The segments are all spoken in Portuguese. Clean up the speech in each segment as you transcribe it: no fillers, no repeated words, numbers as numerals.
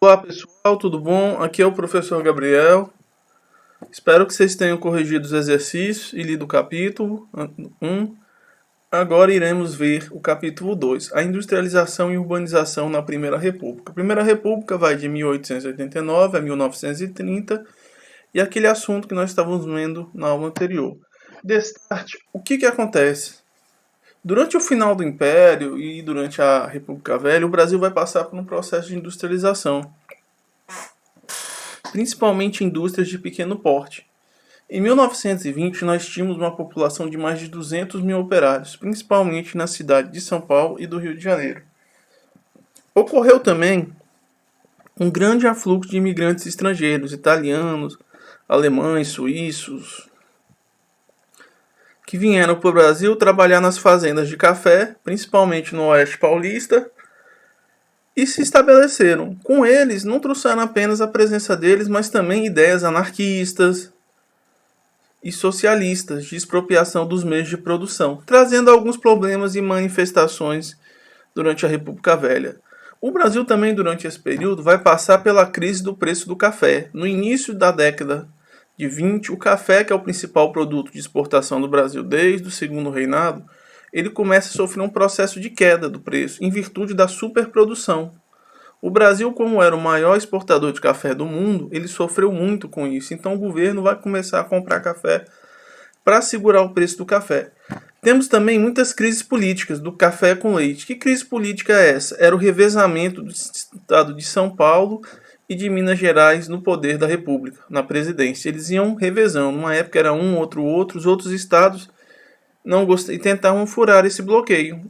Olá pessoal, tudo bom? Aqui é o professor Gabriel. Espero que vocês tenham corrigido os exercícios e lido o capítulo 1. Agora iremos ver o capítulo 2, a industrialização e urbanização na Primeira República. A Primeira República vai de 1889 a 1930 e aquele assunto que nós estávamos vendo na aula anterior. Destarte, o que acontece? Durante o final do Império e durante a República Velha, o Brasil vai passar por um processo de industrialização, principalmente indústrias de pequeno porte. Em 1920, nós tínhamos uma população de mais de 200 mil operários, principalmente na cidade de São Paulo e do Rio de Janeiro. Ocorreu também um grande afluxo de imigrantes estrangeiros, italianos, alemães, suíços, que vieram para o Brasil trabalhar nas fazendas de café, principalmente no Oeste Paulista, e se estabeleceram. Com eles, não trouxeram apenas a presença deles, mas também ideias anarquistas e socialistas de expropriação dos meios de produção, trazendo alguns problemas e manifestações durante a República Velha. O Brasil também, durante esse período, vai passar pela crise do preço do café. No início da década de 20, o café, que é o principal produto de exportação do Brasil desde o Segundo Reinado, ele começa a sofrer um processo de queda do preço, em virtude da superprodução. O Brasil, como era o maior exportador de café do mundo, ele sofreu muito com isso. Então o governo vai começar a comprar café para segurar o preço do café. Temos também muitas crises políticas do café com leite. Que crise política é essa? Era o revezamento do estado de São Paulo e de Minas Gerais no poder da República, na presidência. Eles iam revezando. Uma época era um, outro, os outros estados não gostavam e tentavam furar esse bloqueio.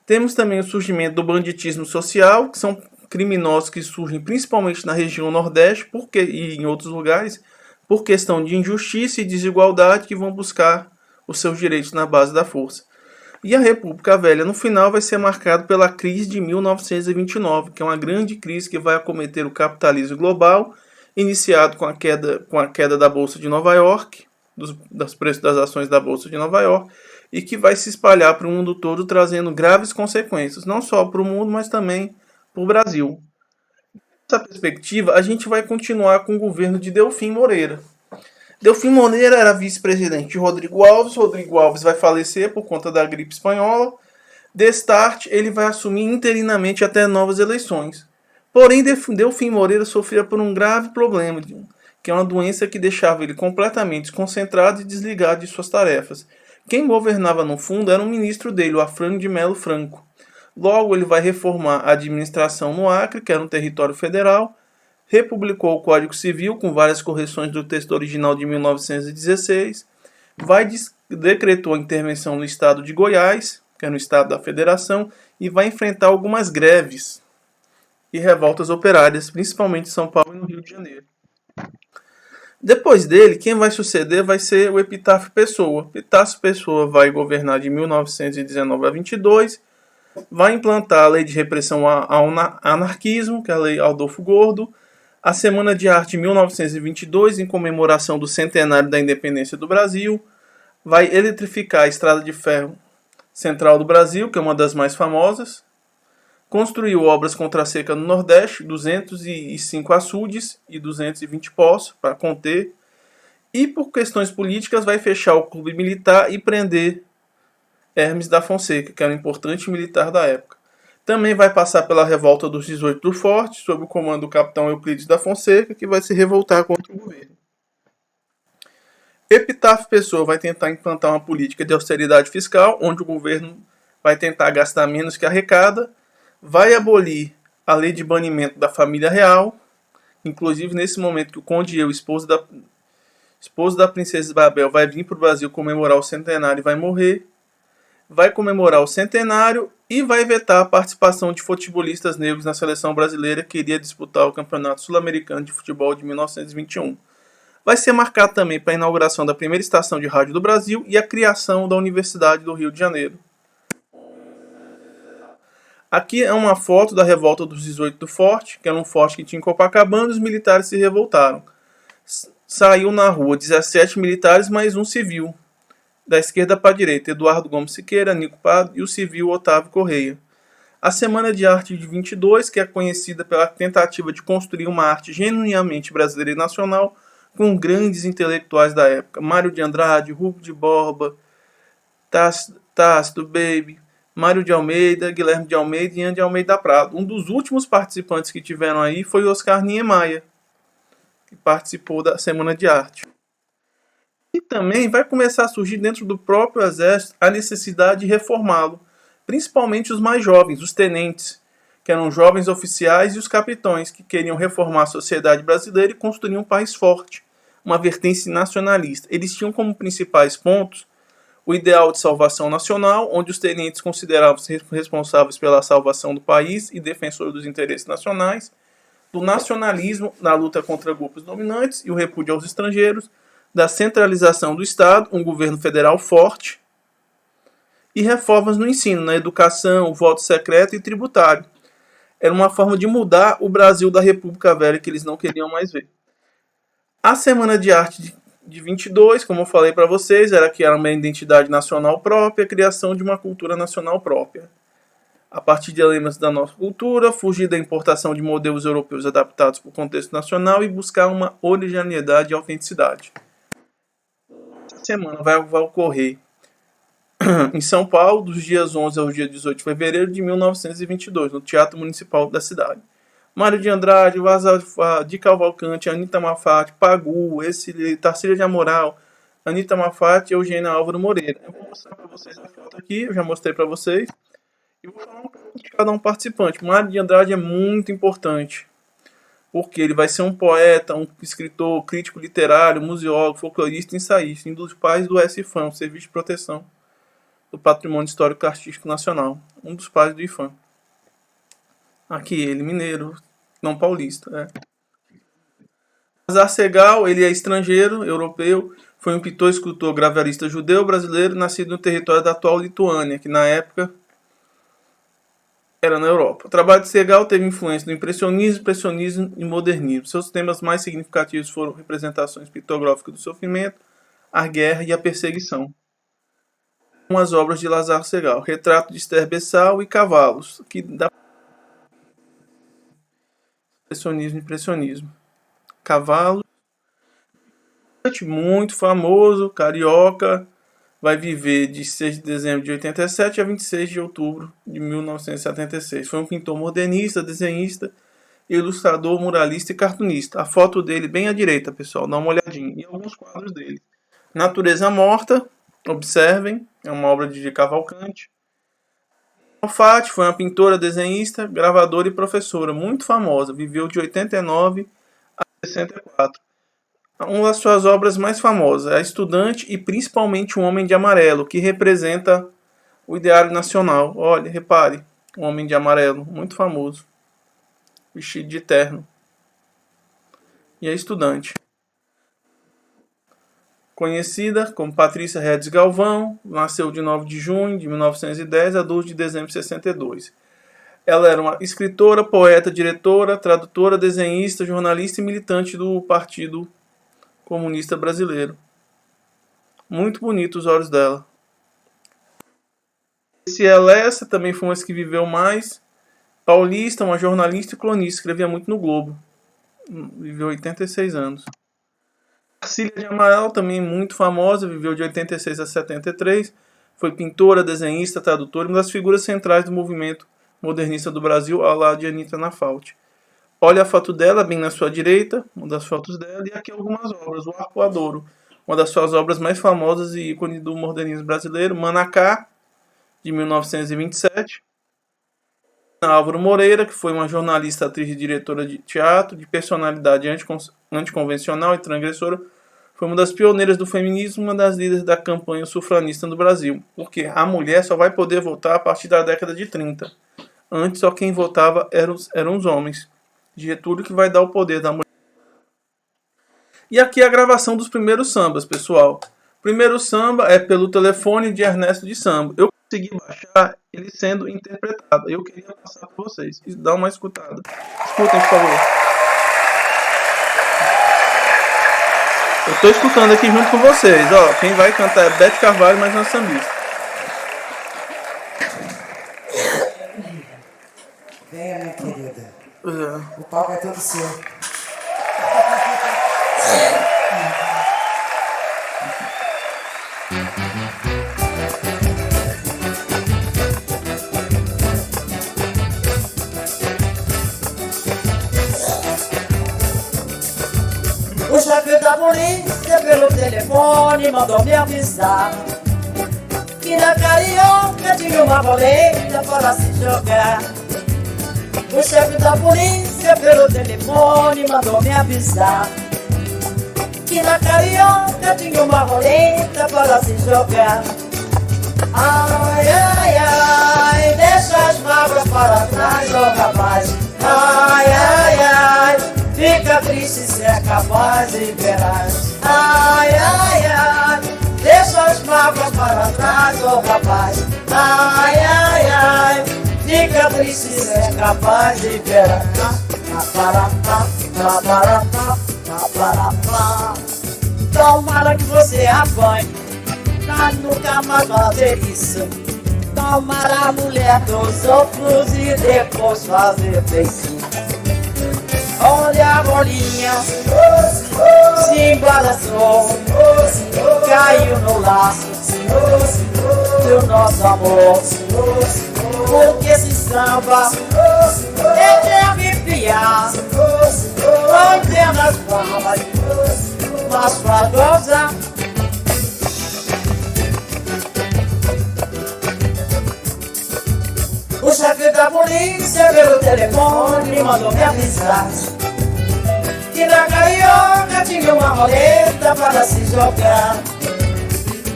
Temos também o surgimento do banditismo social, que são criminosos que surgem principalmente na região Nordeste e em outros lugares, por questão de injustiça e desigualdade, que vão buscar os seus direitos na base da força. E a República Velha, no final, vai ser marcada pela crise de 1929, que é uma grande crise que vai acometer o capitalismo global, iniciado com a queda da Bolsa de Nova York, dos preços das ações da Bolsa de Nova York, e que vai se espalhar para o mundo todo, trazendo graves consequências, não só para o mundo, mas também para o Brasil. Nessa perspectiva, a gente vai continuar com o governo de Delfim Moreira. Delfim Moreira era vice-presidente de Rodrigo Alves. Rodrigo Alves vai falecer por conta da gripe espanhola. Destarte, ele vai assumir interinamente até novas eleições. Porém, Delfim Moreira sofria por um grave problema, que é uma doença que deixava ele completamente desconcentrado e desligado de suas tarefas. Quem governava no fundo era um ministro dele, o Afrânio de Melo Franco. Logo, ele vai reformar a administração no Acre, que era um território federal, republicou o Código Civil com várias correções do texto original de 1916, decretou a intervenção no estado de Goiás, que é no estado da federação, e vai enfrentar algumas greves e revoltas operárias, principalmente em São Paulo e no Rio de Janeiro. Depois dele, quem vai suceder vai ser o Epitácio Pessoa. Epitácio Pessoa vai governar de 1919 a 22, vai implantar a lei de repressão ao anarquismo, que é a lei Adolfo Gordo, a Semana de Arte de 1922, em comemoração do centenário da independência do Brasil, vai eletrificar a Estrada de Ferro Central do Brasil, que é uma das mais famosas, construiu obras contra a seca no Nordeste, 205 açudes e 220 poços para conter, e por questões políticas vai fechar o clube militar e prender Hermes da Fonseca, que era um importante militar da época. Também vai passar pela revolta dos 18 do Forte, sob o comando do capitão Euclides da Fonseca, que vai se revoltar contra o governo. Epitácio Pessoa vai tentar implantar uma política de austeridade fiscal, onde o governo vai tentar gastar menos que arrecada, vai abolir a lei de banimento da família real, inclusive nesse momento que o Conde Eu, esposo da princesa Isabel, vai vir para o Brasil comemorar o centenário e vai morrer, vai comemorar o centenário e vai vetar a participação de futebolistas negros na seleção brasileira que iria disputar o Campeonato Sul-Americano de Futebol de 1921. Vai ser marcado também para a inauguração da primeira estação de rádio do Brasil e a criação da Universidade do Rio de Janeiro. Aqui é uma foto da revolta dos 18 do Forte, que era um forte que tinha em Copacabana, e os militares se revoltaram. Saiu na rua 17 militares mais um civil. Da esquerda para a direita, Eduardo Gomes Siqueira, Nico Prado e o civil Otávio Correia. A Semana de Arte de 22, que é conhecida pela tentativa de construir uma arte genuinamente brasileira e nacional, com grandes intelectuais da época, Mário de Andrade, Rubem de Borba, Tácito, Baby, Mário de Almeida, Guilherme de Almeida e Ian de Almeida Prado. Um dos últimos participantes que tiveram aí foi o Oscar Niemeyer, que participou da Semana de Arte. E também vai começar a surgir dentro do próprio Exército a necessidade de reformá-lo, principalmente os mais jovens, os tenentes, que eram jovens oficiais, e os capitães, que queriam reformar a sociedade brasileira e construir um país forte, uma vertente nacionalista. Eles tinham como principais pontos o ideal de salvação nacional, onde os tenentes consideravam-se responsáveis pela salvação do país e defensores dos interesses nacionais, do nacionalismo na luta contra grupos dominantes e o repúdio aos estrangeiros, da centralização do Estado, um governo federal forte, e reformas no ensino, na educação, voto secreto e tributário. Era uma forma de mudar o Brasil da República Velha que eles não queriam mais ver. A Semana de Arte de 22, como eu falei para vocês, era que era uma identidade nacional própria, a criação de uma cultura nacional própria. A partir de elementos da nossa cultura, fugir da importação de modelos europeus adaptados para o contexto nacional e buscar uma originalidade e autenticidade. Essa semana vai ocorrer em São Paulo, dos dias 11 ao dia 18 de fevereiro de 1922, no Teatro Municipal da cidade. Mário de Andrade, Vazal de Cavalcante, Anita Malfatti, Pagu, Tarsila de Amoral, Anita Malfatti e Eugênia Álvaro Moreira. Eu vou mostrar para vocês a foto aqui, eu já mostrei para vocês. E vou falar um pouco de cada um participante. Mário de Andrade é muito importante, porque ele vai ser um poeta, um escritor, crítico literário, museólogo, folclorista e ensaísta, um dos pais do SIFAM, o Serviço de Proteção do Patrimônio Histórico e Artístico Nacional, um dos pais do IFAM. Aqui ele, mineiro, não paulista. Lazar Segal, ele é estrangeiro, europeu, foi um pintor, escultor, graverista judeu brasileiro, nascido no território da atual Lituânia, que na época era na Europa. O trabalho de Segal teve influência do impressionismo e modernismo. Seus temas mais significativos foram representações pictográficas do sofrimento, a guerra e a perseguição. Umas obras de Lazar Segal, Retrato de Esther Bessal e Cavalos, que dá impressionismo. Cavalo, muito famoso, carioca, vai viver de 6 de dezembro de 87 a 26 de outubro de 1976. Foi um pintor modernista, desenhista, ilustrador, muralista e cartunista. A foto dele bem à direita, pessoal, dá uma olhadinha. E alguns quadros dele. Natureza Morta, observem, é uma obra de Cavalcante. Malfatti foi uma pintora, desenhista, gravadora e professora muito famosa. Viveu de 89 a 64. Uma das suas obras mais famosas é A Estudante e principalmente O Homem de Amarelo, que representa o ideário nacional. Olha, repare, o Homem de Amarelo, muito famoso, vestido de terno. E A Estudante, conhecida como Patrícia Redes Galvão, nasceu de 9 de junho de 1910 a 12 de dezembro de 62. Ela era uma escritora, poeta, diretora, tradutora, desenhista, jornalista e militante do Partido Comunista Brasileiro. Muito bonito os olhos dela. Se ela essa também foi uma das que viveu mais. Paulista, uma jornalista e cronista, escrevia muito no Globo. Viveu 86 anos. Tarsila de Amaral, também muito famosa, viveu de 86 a 73. Foi pintora, desenhista, tradutora e uma das figuras centrais do movimento modernista do Brasil, ao lado de Anita Malfatti. Olha a foto dela, bem na sua direita, uma das fotos dela, e aqui algumas obras. O Arpoadouro, uma das suas obras mais famosas e ícone do modernismo brasileiro. Manacá, de 1927. Álvaro Moreira, que foi uma jornalista, atriz e diretora de teatro, de personalidade anticonvencional e transgressora, foi uma das pioneiras do feminismo, uma das líderes da campanha sufranista no Brasil, porque a mulher só vai poder votar a partir da década de 30. Antes, só quem votava eram os homens. Getúlio que vai dar o poder da mulher. E aqui a gravação dos primeiros sambas, pessoal. O primeiro samba é Pelo Telefone, de Ernesto de Samba. Eu consegui baixar ele sendo interpretado. Eu queria passar para vocês. Dá uma escutada. Escutem, por favor. Eu estou escutando aqui junto com vocês. Ó, quem vai cantar é Bete Carvalho, mas não é sambista. O palco é todo seu. O chefe da polícia pelo telefone mandou me avisar que na Carioca tinha uma boleta para se jogar. O chefe da polícia pelo telefone mandou me avisar que na Carioca tinha uma roleta para se jogar. Ai, ai, ai, deixa as mágoas para trás, oh rapaz. Ai, ai, ai, fica triste se é capaz e verás. Ai, ai, ai, deixa as mágoas para trás, oh rapaz. Ai, ai, ai, fica triste se é capaz e verás. Tomara que você apanhe, pra nunca mais fazer isso. Tomara a mulher dos outros e depois fazer beicinho. Olha a bolinha se embaraçou, caiu no laço do nosso amor. Porque esse samba é de arrepiar, não tem nas palmas, mas pra gozar. O chefe da polícia pelo telefone mandou me avisar que na Carioca tinha uma roleta para se jogar.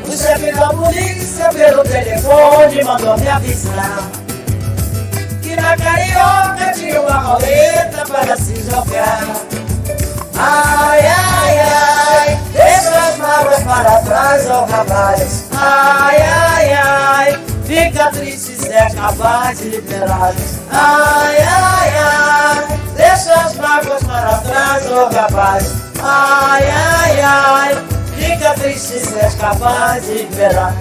O chefe da polícia pelo telefone mandou me avisar que na Carioca tinha uma roleta para se jogar. Ai, ai, ai, deixa as mágoas para trás, oh rapaz. Ai, ai, ai, fica triste se é capaz de liberar. Ai, ai, ai, deixa as mágoas para trás, oh rapaz. Ai, ai, ai, fica triste se é capaz de liberar.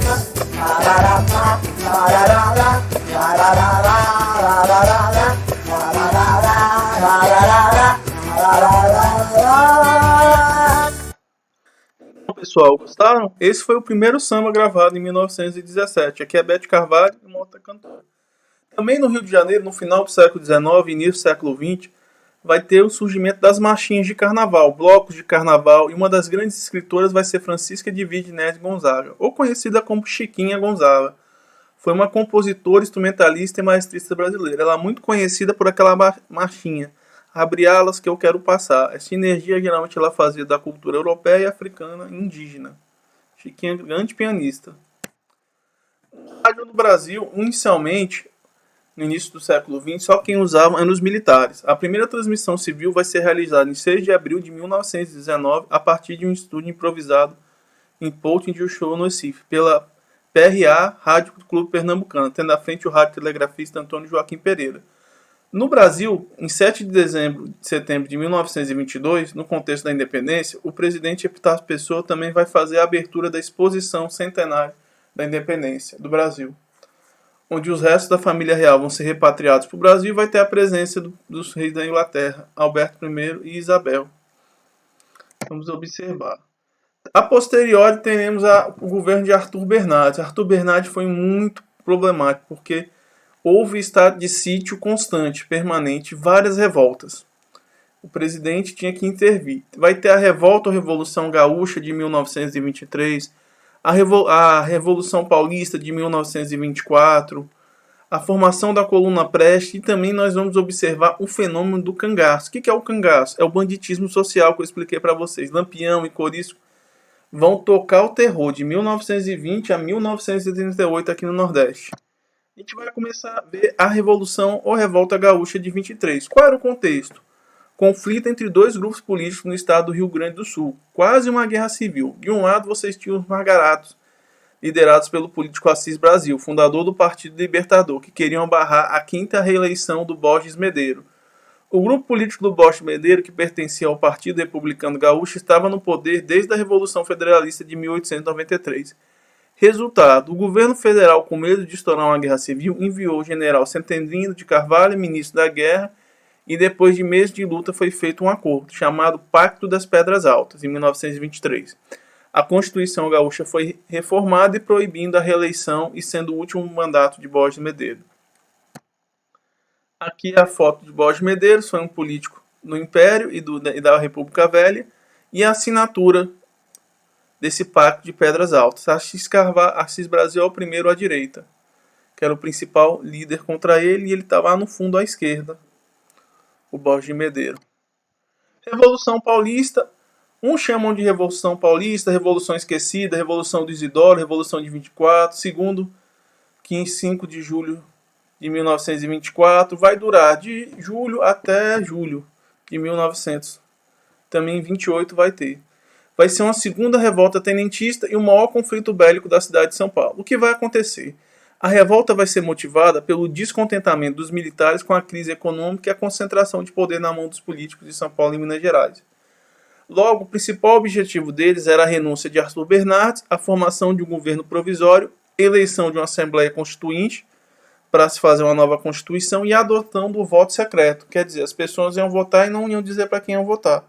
Pessoal, gostaram? Esse foi o primeiro samba gravado em 1917. Aqui é Bete Carvalho e uma outra cantora. Também no Rio de Janeiro, no final do século XIX e início do século XX, vai ter o surgimento das marchinhas de carnaval, blocos de carnaval, e uma das grandes escritoras vai ser Francisca de Virginete Gonzaga, ou conhecida como Chiquinha Gonzaga. Foi uma compositora, instrumentalista e maestrista brasileira. Ela é muito conhecida por aquela marchinha, Abre alas que eu quero passar. Essa energia geralmente ela fazia da cultura europeia, africana e indígena. Chiquinha, grande pianista. A rádio no Brasil, inicialmente, no início do século XX, só quem usava eram os militares. A primeira transmissão civil vai ser realizada em 6 de abril de 1919, a partir de um estúdio improvisado em Ponte de Uchoa, no Recife, pela PRA, Rádio Clube Pernambucano, tendo à frente o radiotelegrafista Antônio Joaquim Pereira. No Brasil, em 7 de setembro de 1922, no contexto da independência, o presidente Epitácio Pessoa também vai fazer a abertura da exposição centenária da independência do Brasil, onde os restos da família real vão ser repatriados para o Brasil e vai ter a presença dos reis da Inglaterra, Alberto I e Isabel. Vamos observar. A posteriori, teremos o governo de Arthur Bernardes. Arthur Bernardes foi muito problemático, porque houve estado de sítio constante, permanente, várias revoltas. O presidente tinha que intervir. Vai ter a revolta ou Revolução Gaúcha de 1923, a Revolução Paulista de 1924, a formação da Coluna Prestes, e também nós vamos observar o fenômeno do cangaço. O que é o cangaço? É o banditismo social que eu expliquei para vocês. Lampião e Corisco vão tocar o terror de 1920 a 1938 aqui no Nordeste. A gente vai começar a ver a Revolução ou Revolta Gaúcha de 23. Qual era o contexto? Conflito entre dois grupos políticos no estado do Rio Grande do Sul. Quase uma guerra civil. De um lado, vocês tinham os Margaratos, liderados pelo político Assis Brasil, fundador do Partido Libertador, que queriam barrar a quinta reeleição do Borges Medeiros. O grupo político do Borges Medeiros, que pertencia ao Partido Republicano Gaúcho, estava no poder desde a Revolução Federalista de 1893. Resultado, o governo federal, com medo de estourar uma guerra civil, enviou o general Setembrini de Carvalho, ministro da Guerra, e depois de meses de luta foi feito um acordo, chamado Pacto das Pedras Altas, em 1923. A Constituição Gaúcha foi reformada e proibindo a reeleição e sendo o último mandato de Borges Medeiros. Aqui a foto de Borges Medeiros, foi um político no Império e da República Velha, e a assinatura desse Pacto de Pedras Altas. Assis Brasil é o primeiro à direita, que era o principal líder contra ele, e ele estava lá no fundo à esquerda, o Borges Medeiros. Revolução Paulista, uns chamam de Revolução Paulista, Revolução Esquecida, Revolução do Isidoro, Revolução de 24, segundo 5 de julho de 1924, vai durar de julho até julho de 1900. Também em 28 vai ter. Vai ser uma segunda revolta tenentista e o maior conflito bélico da cidade de São Paulo. O que vai acontecer? A revolta vai ser motivada pelo descontentamento dos militares com a crise econômica e a concentração de poder na mão dos políticos de São Paulo e Minas Gerais. Logo, o principal objetivo deles era a renúncia de Arthur Bernardes, a formação de um governo provisório, eleição de uma Assembleia Constituinte para se fazer uma nova Constituição e a adoção do voto secreto. Quer dizer, as pessoas iam votar e não iam dizer para quem iam votar.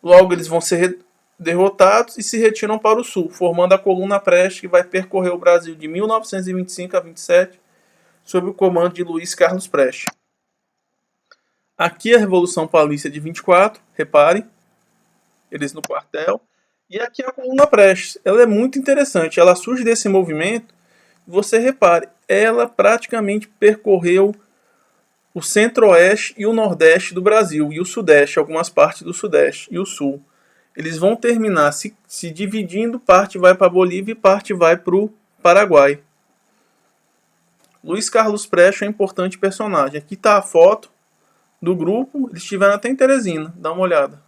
Logo, eles vão ser derrotados e se retiram para o sul, formando a Coluna Prestes, que vai percorrer o Brasil de 1925 a 27, sob o comando de Luiz Carlos Prestes. Aqui a Revolução Paulista de 24, reparem, eles no quartel. E aqui a Coluna Prestes, ela é muito interessante, ela surge desse movimento, você repare, ela praticamente percorreu o centro-oeste e o nordeste do Brasil, e o sudeste, algumas partes do sudeste e o sul. Eles vão terminar se dividindo, parte vai para a Bolívia e parte vai para o Paraguai. Luiz Carlos Prestes é um importante personagem. Aqui está a foto do grupo, eles estiveram até em Teresina, dá uma olhada.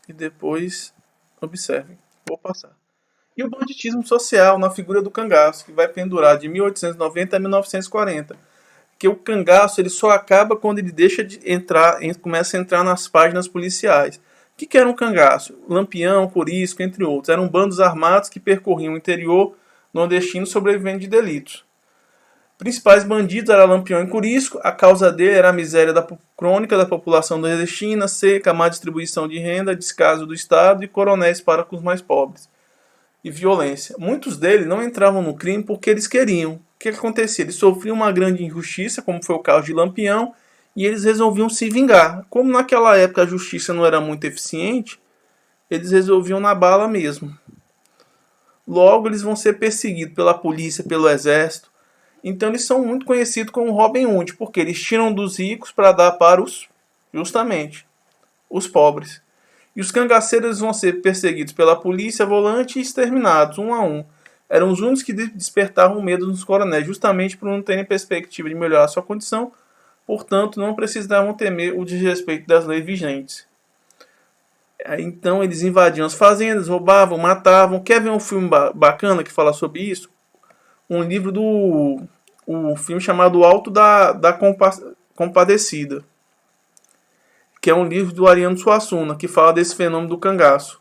E depois, observem, vou passar. E o banditismo social na figura do cangaço, que vai pendurar de 1890 a 1940. Que o cangaço ele só acaba quando ele deixa de entrar, começa a entrar nas páginas policiais. O que era um cangaço? Lampião, Corisco, entre outros. Eram bandos armados que percorriam o interior nordestino sobrevivendo de delitos. Principais bandidos eram Lampião e Corisco. A causa dele era a miséria crônica da população nordestina, seca, má distribuição de renda, descaso do Estado e coronéis para com os mais pobres. E violência. Muitos deles não entravam no crime porque eles queriam. O que acontecia? Eles sofriam uma grande injustiça, como foi o caso de Lampião, e eles resolviam se vingar. Como naquela época a justiça não era muito eficiente, eles resolviam na bala mesmo. Logo, eles vão ser perseguidos pela polícia, pelo exército. Então, eles são muito conhecidos como Robin Hood, porque eles tiram dos ricos para dar para justamente, os pobres. E os cangaceiros vão ser perseguidos pela polícia volante e exterminados, um a um. Eram os únicos que despertavam medo nos coronéis, justamente por não terem perspectiva de melhorar sua condição, portanto, não precisavam temer o desrespeito das leis vigentes. Então, eles invadiam as fazendas, roubavam, matavam. Quer ver um filme bacana que fala sobre isso? Um livro um filme chamado Alto da Compadecida, que é um livro do Ariano Suassuna, que fala desse fenômeno do cangaço,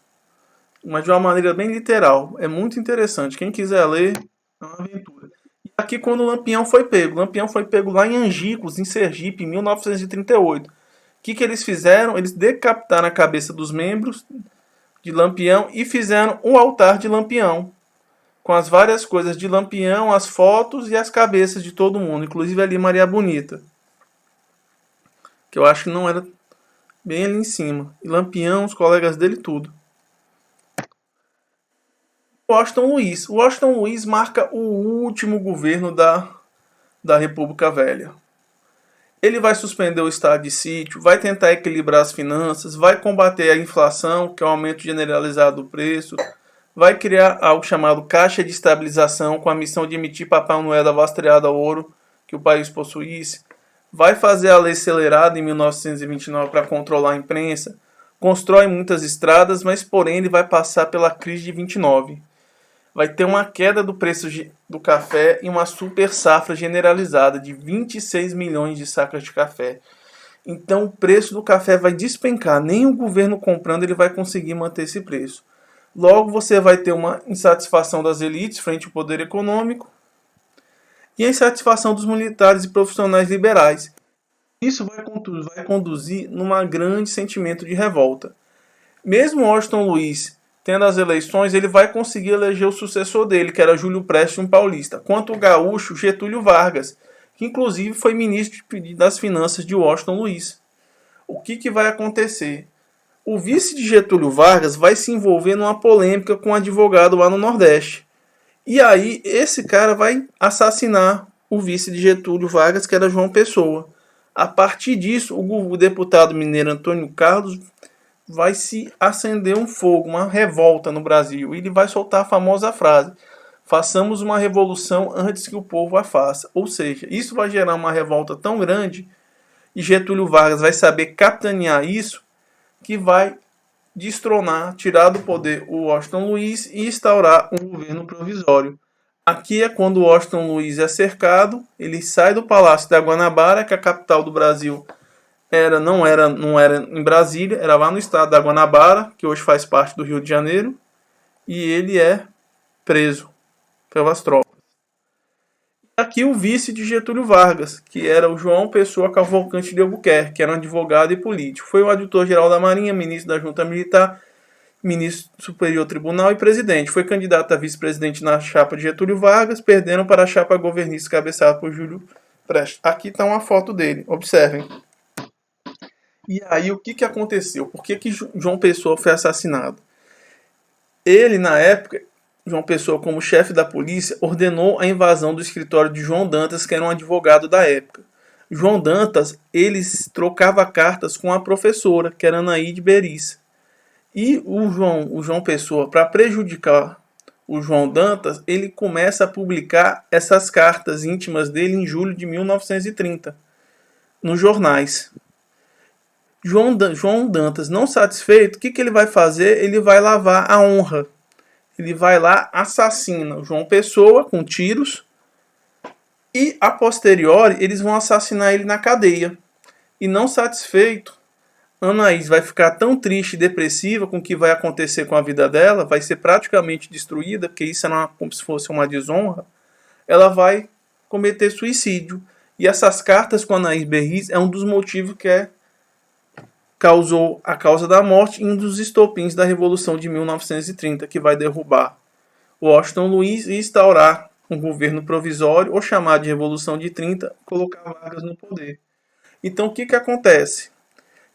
mas de uma maneira bem literal. É muito interessante. Quem quiser ler, é uma aventura. E aqui quando o Lampião foi pego. O Lampião foi pego lá em Angicos, em Sergipe, em 1938. O que eles fizeram? Eles decapitaram a cabeça dos membros de Lampião e fizeram um altar de Lampião, com as várias coisas de Lampião, as fotos e as cabeças de todo mundo, inclusive ali Maria Bonita, que eu acho que não era bem ali em cima. E Lampião, os colegas dele, tudo. Washington Luiz. O Washington Luiz marca o último governo da República Velha. Ele vai suspender o estado de sítio, vai tentar equilibrar as finanças, vai combater a inflação, que é o aumento generalizado do preço, vai criar algo chamado Caixa de Estabilização, com a missão de emitir papel moeda lastreada a ouro que o país possuísse, vai fazer a lei acelerada em 1929 para controlar a imprensa, constrói muitas estradas, mas porém ele vai passar pela crise de 29. Vai ter uma queda do preço do café e uma super safra generalizada de 26 milhões de sacas de café. Então o preço do café vai despencar, nem o governo comprando ele vai conseguir manter esse preço. Logo você vai ter uma insatisfação das elites frente ao poder econômico e a insatisfação dos militares e profissionais liberais. Isso vai conduzir num grande sentimento de revolta. Mesmo Washington Luiz tendo as eleições, ele vai conseguir eleger o sucessor dele, que era Júlio Prestes, um paulista, quanto o gaúcho Getúlio Vargas, que inclusive foi ministro das Finanças de Washington Luiz. O que vai acontecer? O vice de Getúlio Vargas vai se envolver numa polêmica com um advogado lá no Nordeste. E aí esse cara vai assassinar o vice de Getúlio Vargas, que era João Pessoa. A partir disso, o deputado mineiro Antônio Carlos vai se acender um fogo, uma revolta no Brasil. E ele vai soltar a famosa frase: façamos uma revolução antes que o povo a faça. Ou seja, isso vai gerar uma revolta tão grande e Getúlio Vargas vai saber capitanear isso, que vai destronar, tirar do poder o Washington Luiz e instaurar um governo provisório. Aqui é quando o Washington Luiz é cercado, ele sai do Palácio da Guanabara, que é a capital do Brasil não era em Brasília, era lá no estado da Guanabara, que hoje faz parte do Rio de Janeiro, e ele é preso pelas tropas. Aqui o vice de Getúlio Vargas, que era o João Pessoa Cavalcante de Albuquerque, que era um advogado e político. Foi o adjutor-geral da Marinha, ministro da Junta Militar, ministro do Superior Tribunal e presidente. Foi candidato a vice-presidente na chapa de Getúlio Vargas, perdendo para a chapa governista cabeçada por Júlio Prestes. Aqui está uma foto dele, observem. E aí o que aconteceu? Por que João Pessoa foi assassinado? Ele, na época, João Pessoa, como chefe da polícia, ordenou a invasão do escritório de João Dantas, que era um advogado da época. João Dantas, eles trocava cartas com a professora, que era Anaíde Beris. E o João Pessoa, para prejudicar o João Dantas, ele começa a publicar essas cartas íntimas dele em julho de 1930, nos jornais. João Dantas, não satisfeito, o que ele vai fazer? Ele vai lavar a honra. Ele vai lá, assassina o João Pessoa com tiros e, a posteriori, eles vão assassinar ele na cadeia. E não satisfeito, Anaís vai ficar tão triste e depressiva com o que vai acontecer com a vida dela, vai ser praticamente destruída, porque isso era como se fosse uma desonra, ela vai cometer suicídio. E essas cartas com Anaís Berris é um dos motivos que causou a causa da morte e um dos estopins da Revolução de 1930, que vai derrubar Washington Luiz e instaurar um governo provisório, ou chamado de Revolução de 30, colocar Vargas no poder. Então o que acontece?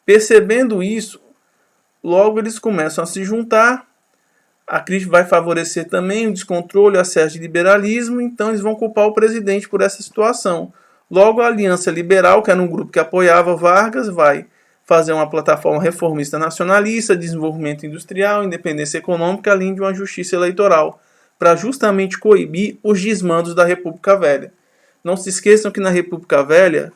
Percebendo isso, logo eles começam a se juntar, a crise vai favorecer também o descontrole, o acesso de liberalismo, então eles vão culpar o presidente por essa situação. Logo a Aliança Liberal, que era um grupo que apoiava Vargas, vai fazer uma plataforma reformista nacionalista, desenvolvimento industrial, independência econômica, além de uma justiça eleitoral, para justamente coibir os desmandos da República Velha. Não se esqueçam que na República Velha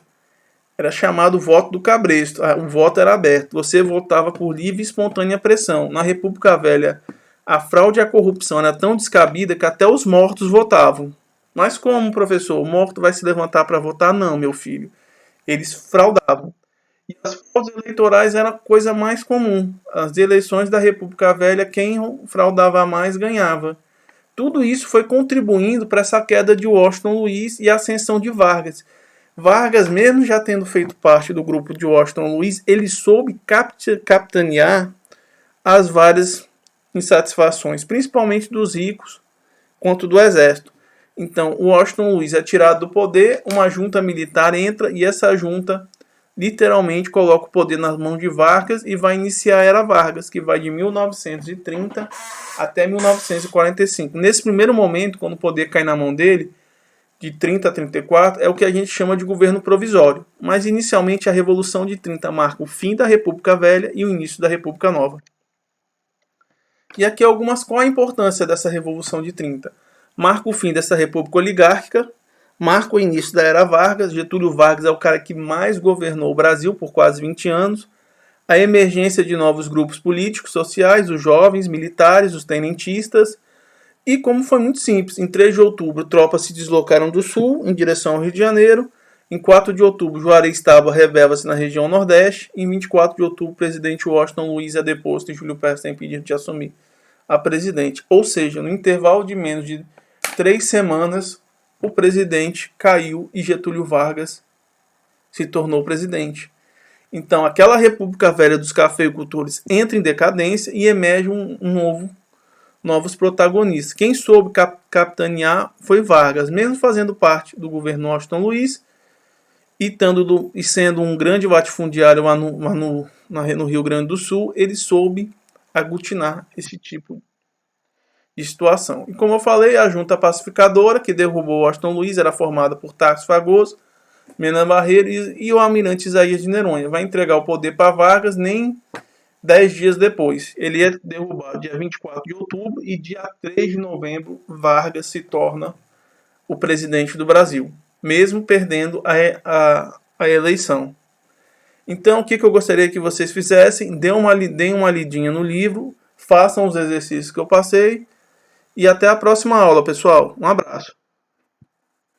era chamado voto do cabresto, o voto era aberto, você votava por livre e espontânea pressão. Na República Velha, a fraude e a corrupção era tão descabida que até os mortos votavam. Mas como, professor, o morto vai se levantar para votar? Não, meu filho. Eles fraudavam. E as fraudes eleitorais era a coisa mais comum. As eleições da República Velha, quem fraudava mais ganhava. Tudo isso foi contribuindo para essa queda de Washington Luiz e a ascensão de Vargas. Vargas, mesmo já tendo feito parte do grupo de Washington Luiz, ele soube capitanear as várias insatisfações, principalmente dos ricos, quanto do exército. Então, o Washington Luiz é tirado do poder, uma junta militar entra e essa junta literalmente coloca o poder nas mãos de Vargas e vai iniciar a Era Vargas, que vai de 1930 até 1945. Nesse primeiro momento, quando o poder cai na mão dele, de 30 a 34, é o que a gente chama de governo provisório. Mas inicialmente a Revolução de 30 marca o fim da República Velha e o início da República Nova. E aqui qual a importância dessa Revolução de 30? Marca o fim dessa república oligárquica, marca o início da Era Vargas. Getúlio Vargas é o cara que mais governou o Brasil por quase 20 anos. A emergência de novos grupos políticos, sociais, os jovens, militares, os tenentistas. E como foi muito simples, em 3 de outubro, tropas se deslocaram do sul em direção ao Rio de Janeiro. Em 4 de outubro, Juarez Távora revela-se na região Nordeste. Em 24 de outubro, o presidente Washington Luiz é deposto e Júlio Prestes é impedido de assumir a presidente. Ou seja, no intervalo de menos de 3 semanas, o presidente caiu e Getúlio Vargas se tornou presidente. Então, aquela República Velha dos cafeicultores entra em decadência e emerge novos protagonistas. Quem soube capitanear foi Vargas, mesmo fazendo parte do governo Washington Luiz e sendo um grande latifundiário lá no Rio Grande do Sul, ele soube aglutinar esse tipo de situação. E como eu falei, a junta pacificadora que derrubou Washington Luiz era formada por Tarso Fragoso, Mena Barreiro e o almirante Isaías de Noronha. Vai entregar o poder para Vargas nem 10 dias depois. Ele é derrubado dia 24 de outubro e dia 3 de novembro Vargas se torna o presidente do Brasil, mesmo perdendo a eleição. Então, o que eu gostaria que vocês fizessem? Deem uma lidinha no livro, façam os exercícios que eu passei e até a próxima aula, pessoal. Um abraço.